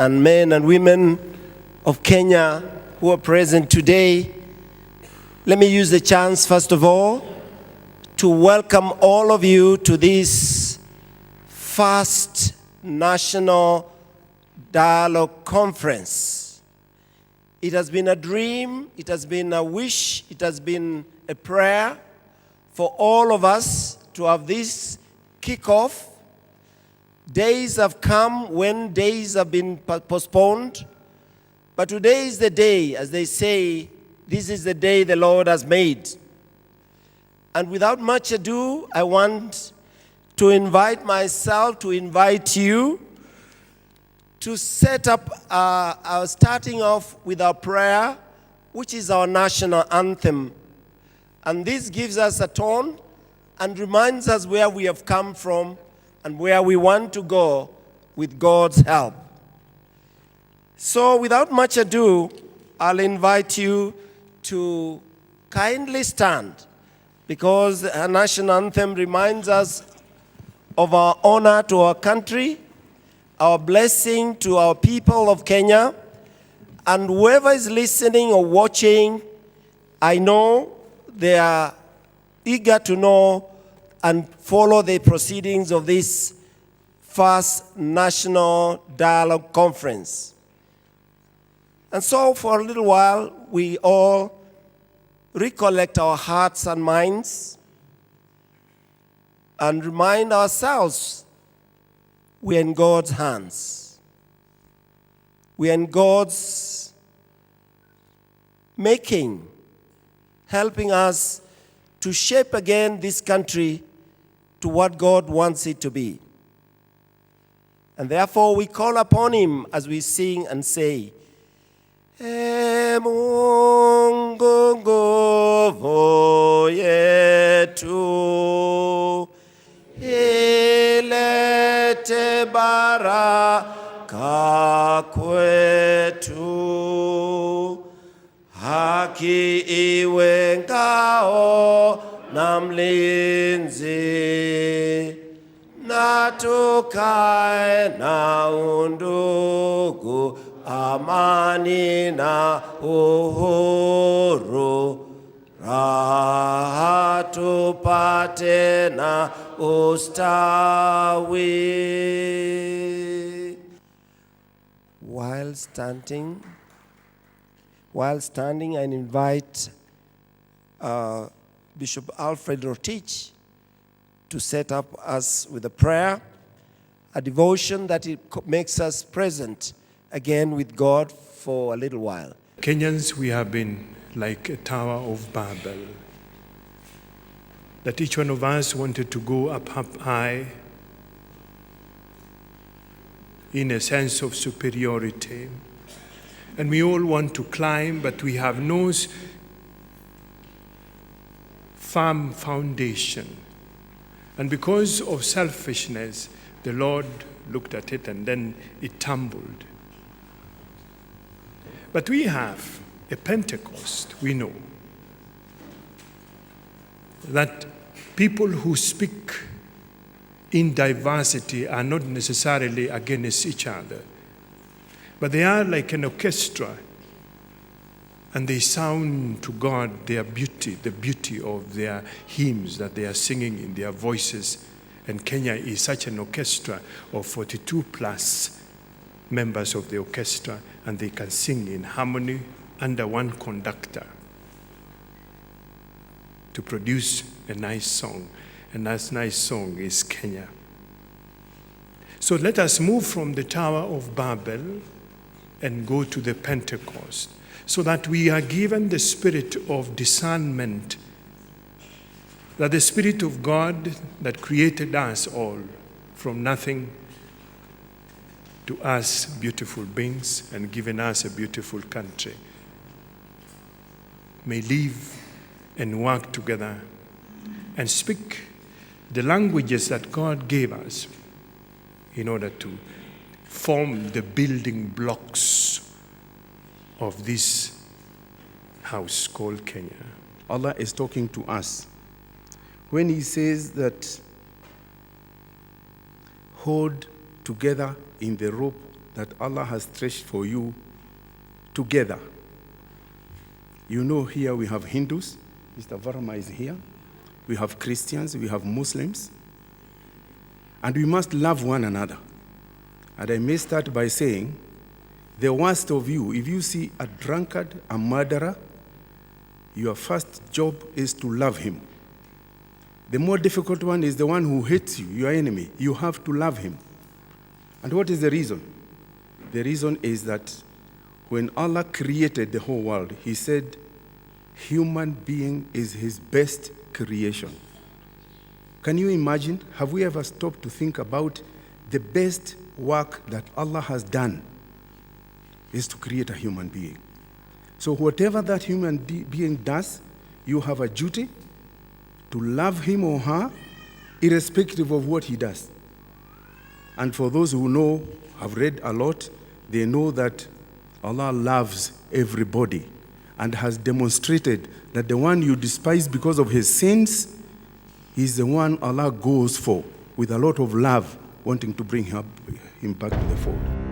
and men and women of Kenya who are present today, let me use the chance, first of all, to welcome all of you to this first National Dialogue Conference. It has been a dream, it has been a wish, it has been a prayer for all of us to have this kickoff. Days have come when days have been postponed, but today is the day, as they say, this is the day the Lord has made. And without much ado, I want to invite myself, to invite you, to set up our starting off with our prayer, which is our national anthem. And this gives us a tone and reminds us where we have come from and where we want to go with God's help. So without much ado, I'll invite you to kindly stand, because our national anthem reminds us of our honor to our country, our blessing to our people of Kenya, and whoever is listening or watching, I know they are eager to know and follow the proceedings of this first National Dialogue Conference. And so for a little while, we all recollect our hearts and minds and remind ourselves we're in God's hands. We're in God's making, helping us to shape again this country to what God wants it to be. And therefore we call upon Him as we sing and say, E Mungu nguvu yetu, ilete baraka kwetu, haki iwe ngao na mlinzi, na tukae na undugu, amani na uhuru, raha tupate na ustawi. While standing, I invite Bishop Alfred Rotich to set up us with a prayer, a devotion that makes us present again with God for a little while. Kenyans, we have been like a Tower of Babel, that each one of us wanted to go up high in a sense of superiority. And we all want to climb, but we have no firm foundation. And because of selfishness, the Lord looked at it and then it tumbled. But we have a Pentecost, we know, that people who speak in diversity are not necessarily against each other, but they are like an orchestra, and they sound to God their beauty, the beauty of their hymns that they are singing in their voices. And Kenya is such an orchestra of 42 plus members of the orchestra, and they can sing in harmony under one conductor to produce a nice song. And that nice song is Kenya. So let us move from the Tower of Babel and go to the Pentecost, so that we are given the spirit of discernment, that the Spirit of God that created us all from nothing to us beautiful beings and given us a beautiful country may live and work together and speak the languages that God gave us in order to form the building blocks of this house called Kenya. Allah is talking to us when He says that hold together in the rope that Allah has stretched for you together. You know, here we have Hindus. Mr. Varma is here. We have Christians. We have Muslims. And we must love one another. And I may start by saying, the worst of you, if you see a drunkard, a murderer, your first job is to love him. The more difficult one is the one who hates you, your enemy. You have to love him. And what is the reason? The reason is that when Allah created the whole world, He said, human being is His best creation. Can you imagine? Have we ever stopped to think about the best work that Allah has done is to create a human being? So whatever that human being does, you have a duty to love him or her, irrespective of what he does. And for those who know, have read a lot, they know that Allah loves everybody and has demonstrated that the one you despise because of his sins is the one Allah goes for with a lot of love, wanting to bring him back to the fold.